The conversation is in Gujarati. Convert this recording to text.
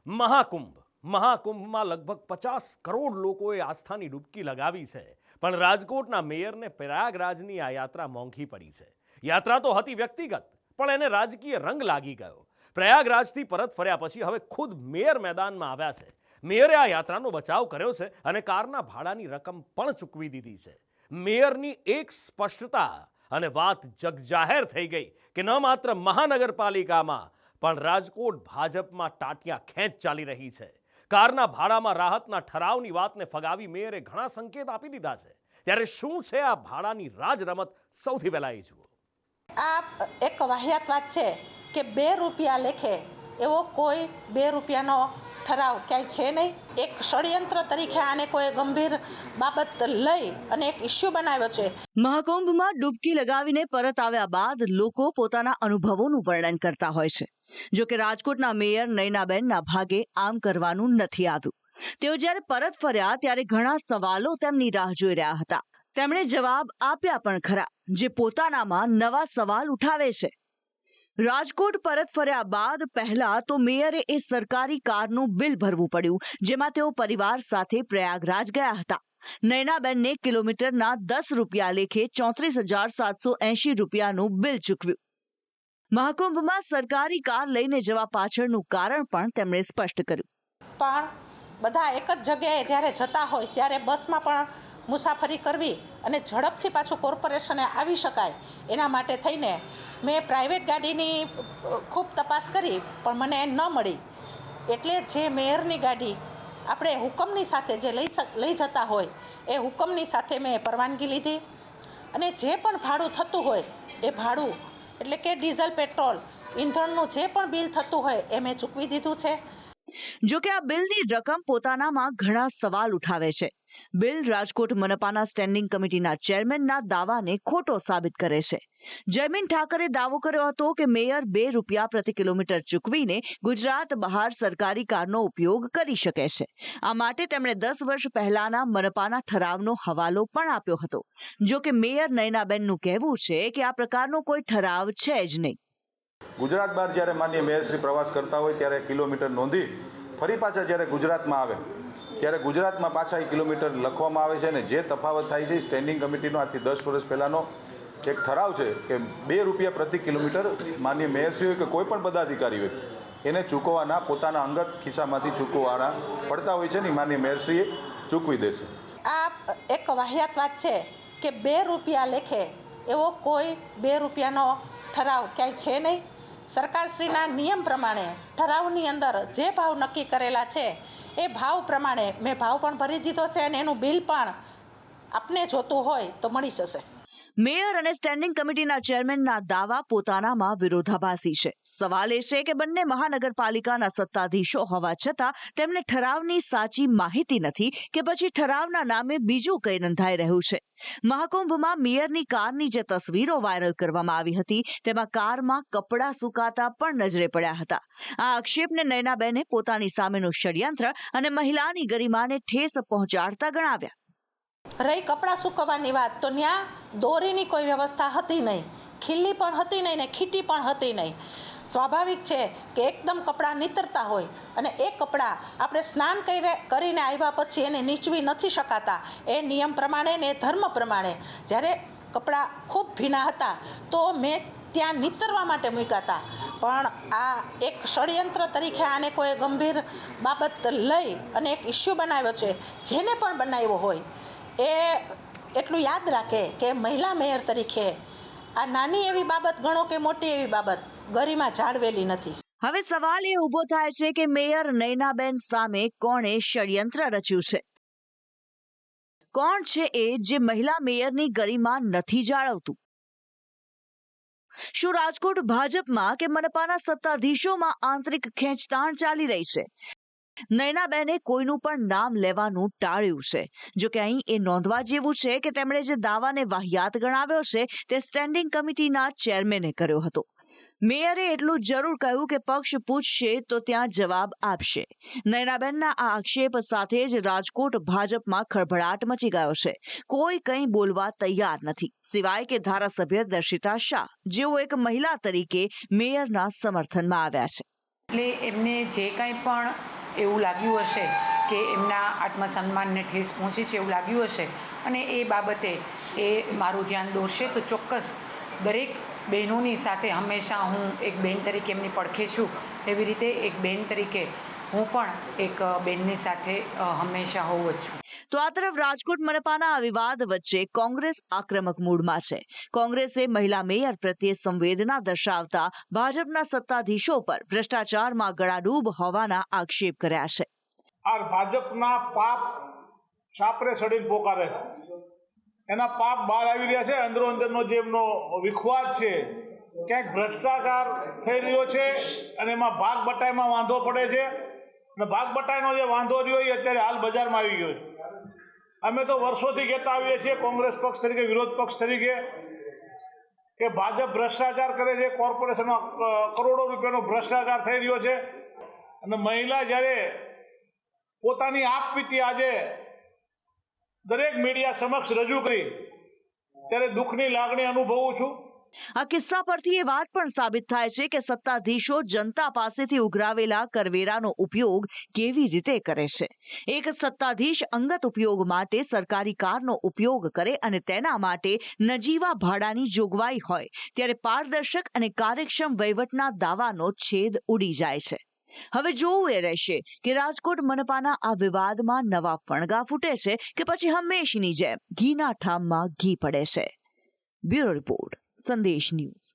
મહાકુંભમાં લગભગ 50 કરોડ લોકોએ આસ્થાની ડૂબકી લગાવી છે, પણ રાજકોટના મેયરને પ્રયાગરાજની આ યાત્રા મોંઘી પડી છે. યાત્રા તો હતી વ્યક્તિગત, પણ એને રાજકીય રંગ લાગી ગયો. પ્રયાગરાજથી પરત ફર્યા પછી હવે ખુદ મેયર મેદાનમાં આવ્યા છે. મેયરે આ યાત્રાનો બચાવ કર્યો છે અને કારના ભાડાની રકમ પણ ચૂકવી દીધી છે. મેયરની એક સ્પષ્ટતા અને વાત જગજાહેર થઈ ગઈ કે ન માત્ર મહાનગરપાલિકામાં પણ રાજકોટ ભાજપમાં ટાટિયા ખેંચ ચાલી રહી છે. કારના ભાડામાં રાહતના ઠરાવની વાતને ફગાવી મેયરે ઘણા સંકેત આપી દીધા છે. ત્યારે શું છે આ ભાડાની રાજ રમત? સૌથી પહેલા એ જુઓ. આ એક વાહિયાત વાત છે કે 2 રૂપિયા લેખે એવો કોઈ 2 રૂપિયાનો ઠરાવ ક્યાંય છે નહીં. એક ષડયંત્ર તરીકે આને કોઈ ગંભીર બાબત લઈ અને એક ઇસ્યુ બનાવ્યો છે. મહાકુંભમાં ડૂબકી લગાવીને પરત આવ્યા બાદ લોકો પોતાના અનુભવોનું વર્ણન કરતા હોય છે. જો કે રાજકોટના મેયર નયનાબેનના ભાગે આમ કરવાનું નથી આવ્યું. તેઓ જ્યારે પરત ફર્યા ત્યારે ઘણા સવાલો તેમની રાહ જોઈ રહ્યા હતા. તેમણે જવાબ આપ્યા પણ ખરા, જે પોતાનામાં નવા સવાલ ઉઠાવે છે. રાજકોટ પરત ફર્યા બાદ પહેલા તો મેયરે એ સરકારી કારનું બિલ ભરવું પડ્યું, જેમાં તેઓ પરિવાર સાથે પ્રયાગરાજ ગયા હતા. નયનાબેનને કિલોમીટરના 10 રૂપિયા લેખે 34,780 રૂપિયાનું બિલ ચૂકવ્યું. મહાકુંભમાં સરકારી કાર લઈને જવા પાછળનું કારણ પણ તેમણે સ્પષ્ટ કર્યું. પણ બધા એક જ જગ્યાએ જ્યારે જતા હોય ત્યારે બસમાં પણ મુસાફરી કરવી અને ઝડપથી પાછું કોર્પોરેશને આવી શકાય એના માટે થઈને મેં પ્રાઇવેટ ગાડીની ખૂબ તપાસ કરી, પણ મને ન મળી. એટલે જે મેયરની ગાડી આપણે હુકમની સાથે જે લઈ જતા હોય એ હુકમની સાથે મેં પરવાનગી લીધી અને જે પણ ભાડું થતું હોય એ ભાડું એટલે કે ડીઝલ, પેટ્રોલ, ઈંધણનું જે પણ બિલ થતું હોય એ મેં ચૂકવી દીધું છે. જો કે આ બિલની રકમ પોતાનામાં ઘણા સવાલ ઉઠાવે છે. બિલ રાજકોટ મનપાના સ્ટેન્ડિંગ કમિટીના ચેરમેનના દાવાને ખોટો સાબિત કરે છે. જયમીન ઠાકરે દાવો કર્યો હતો કે મેયર 2 રૂપિયા પ્રતિ કિલોમીટર ચૂકવીને ગુજરાત બહાર સરકારી કારનો ઉપયોગ કરી શકે છે. આ માટે તેમણે 10 વર્ષ પહેલાના મનપાના ઠરાવનો હવાલો પણ આપ્યો હતો. જો કે મેયર નયનાબેનનું કહેવું છે કે આ પ્રકારનો કોઈ ઠરાવ છે જ નહીં. ગુજરાત બહાર જ્યારે માનનીય મેયરશ્રી પ્રવાસ કરતા હોય ત્યારે કિલોમીટર નોંધી ફરી પાછા જ્યારે ગુજરાતમાં આવે ત્યારે ગુજરાતમાં પાછા એ કિલોમીટર લખવામાં આવે છે. અને જે તફાવત થાય છે સ્ટેન્ડિંગ કમિટીનો આજથી 10 વર્ષ પહેલાંનો એક ઠરાવ છે કે 2 રૂપિયા પ્રતિ કિલોમીટર માનનીય મેયરશ્રી હોય કે કોઈ પણ પદાધિકારી હોય એને ચૂકવવાના, પોતાના અંગત ખિસ્સામાંથી ચૂકવવાના પડતા હોય છે ને માનનીય મેયરશ્રીએ ચૂકવી દેશે. આ એક વાહિયાત વાત છે કે 2 રૂપિયા લેખે એવો કોઈ 2 રૂપિયાનો ઠરાવ ક્યાંય છે નહીં. સરકારશ્રીના નિયમ પ્રમાણે ઠરાવની અંદર જે ભાવ નક્કી કરેલા છે એ ભાવ પ્રમાણે મેં ભાવ પણ ભરી દીધો છે અને એનું બિલ પણ આપને જોતું હોય તો મળી જશે. મેયર અને સ્ટેન્ડિંગ કમિટીના ચેરમેનના દાવા પોતાનામાં વિરોધાભાસી છે. સવાલ એ છે કે બંને મહાનગરપાલિકાના સત્તાધીશો હોવા છતાં તેમને ઠરાવની સાચી માહિતી નથી કે પછી ઠરાવના નામે બીજું કંઈ નોંધાઈ રહ્યું છે. મહાકુંભમાં મેયરની કારની જે તસવીરો વાયરલ કરવામાં આવી હતી તેમાં કારમાં કપડાં સુકાતા પણ નજરે પડ્યા હતા. આ આક્ષેપને નયનાબેને પોતાની સામેનું ષડયંત્ર અને મહિલાની ગરિમાને ઠેસ પહોંચાડતા ગણાવ્યા. રહી કપડાં સૂકવવાની વાત, તો ત્યાં દોરીની કોઈ વ્યવસ્થા હતી નહીં, ખીલ્લી પણ હતી નહીં ને ખીટી પણ હતી નહીં. સ્વાભાવિક છે કે એકદમ કપડાં નીતરતા હોય અને એ કપડાં આપણે સ્નાન કરીને આવ્યા પછી એને નીચવી નથી શકાતા. એ નિયમ પ્રમાણે ને ધર્મ પ્રમાણે જ્યારે કપડાં ખૂબ ભીના હતા તો મેં ત્યાં નીતરવા માટે મૂક્યા હતા. પણ આ એક ષડયંત્ર તરીકે આને કોઈ ગંભીર બાબત લઈ અને એક ઇસ્યુ બનાવ્યો છે. જેને પણ બનાવ્યો હોય એ એટલું યાદ રાખે કે મહિલા મેયર તરીકે આ નાની એવી બાબત ગણો કે મોટી એવી બાબત, ગરિમા જાળવેલી નથી. હવે સવાલ એ ઊભો થાય છે કે મેયર નયનાબેન સામે કોણે ષડયંત્ર રચ્યું છે? કોણ છે એ જે મહિલા મેયરની ગરિમા નથી જાળવતું? શું રાજકોટ ભાજપમાં કે મનપાના સત્તાધીશોમાં આંતરિક ખેંચતાણ ચાલી રહી છે? નયનાબેને કોઈનું પણ નામ લેવાનું ટાળ્યું છે. જો કે અહીં એ નોંધવા જેવું છે કે તેમણે જે દાવાને વાહિયાત ગણાવ્યો છે તે સ્ટેન્ડિંગ કમિટીના ચેરમેને કર્યો હતો. મેયરે એટલું જરૂર કહ્યું કે પક્ષ પૂછશે તો ત્યાં જવાબ આપશે. નયનાબેનના આ આક્ષેપ સાથે જ રાજકોટ ભાજપમાં ખળભળાટ મચી ગયો છે. કોઈ કંઈ બોલવા તૈયાર નથી, સિવાય કે ધારાસભ્ય દર્શિતા શાહ, જેઓ એક મહિલા તરીકે મેયરના સમર્થનમાં આવ્યા છે. એટલે એમને જે કાંઈ પણ એવું લાગ્યું હશે કે એમના આત્મસન્માનને ઠેસ પહોંચી છે એવું લાગ્યું હશે અને એ બાબતે એ મારું ધ્યાન દોરશે તો ચોક્કસ દરેક બહેનોની સાથે હંમેશા હું એક બહેન તરીકે એમની પડખે છું, એવી રીતે એક બહેન તરીકે હું પણ એક બહેનની સાથે હંમેશા હોઉં જ છું. તો આ તરફ રાજકોટ મનપાના આ વિવાદ વચ્ચે કોંગ્રેસ આક્રમક મૂડમાં છે. કોંગ્રેસે મહિલા મેયર પ્રત્યે સંવેદના દર્શાવતા ભાજપના સત્તાધીશો પર ભ્રષ્ટાચારમાં ગળાડૂબ હોવાના આક્ષેપ કર્યા છે. આ ભાજપના પાપ સાપરે સડીને પોકારે છે, એના પાપ બહાર આવી રહ્યા છે. અંદરો અંદરનો જે એમનો વિખવાદ છે, ક્યાંક ભ્રષ્ટાચાર થઈ રહ્યો છે અને એમાં ભાગ બટાઈમાં વાંધો પડે છે અને ભાગ બટાઈનો જે વાંધો રહ્યો એ અત્યારે હાલ બજારમાં આવી ગયો છે. અમે તો વર્ષોથી કહેતા આવીએ છીએ કોંગ્રેસ પક્ષ તરીકે, વિરોધ પક્ષ તરીકે, કે ભાજપ ભ્રષ્ટાચાર કરે છે, કોર્પોરેશનમાં કરોડો રૂપિયાનો ભ્રષ્ટાચાર થઈ રહ્યો છે અને મહિલા જ્યારે પોતાની આપવીતી આજે દરેક મીડિયા સમક્ષ રજૂ કરી ત્યારે દુઃખની લાગણી અનુભવું છું. આ કિસ્સા પરથી એ વાત પણ સાબિત થાય છે કે સત્તાધીશો જનતા પાસેથી ઉઘરાવેલા કરવેરાનો ઉપયોગ કેવી રીતે કરે છે. એક સત્તાધીશ અંગત ઉપયોગ માટે સરકારી કારનો ઉપયોગ કરે અને તેના માટે નજીવા ભાડાની જોગવાઈ હોય ત્યારે પારદર્શક અને કાર્યક્ષમ વહીવટના દાવાનો છેદ ઉડી જાય છે. હવે જોવું એ રહેશે કે રાજકોટ મનપાના આ વિવાદમાં નવા ફણગા ફૂટે છે કે પછી હંમેશની જેમ ઘીના ઠામમાં ઘી પડે છે. બ્યુરો રિપોર્ટ, સંદેશ ન્યૂઝ.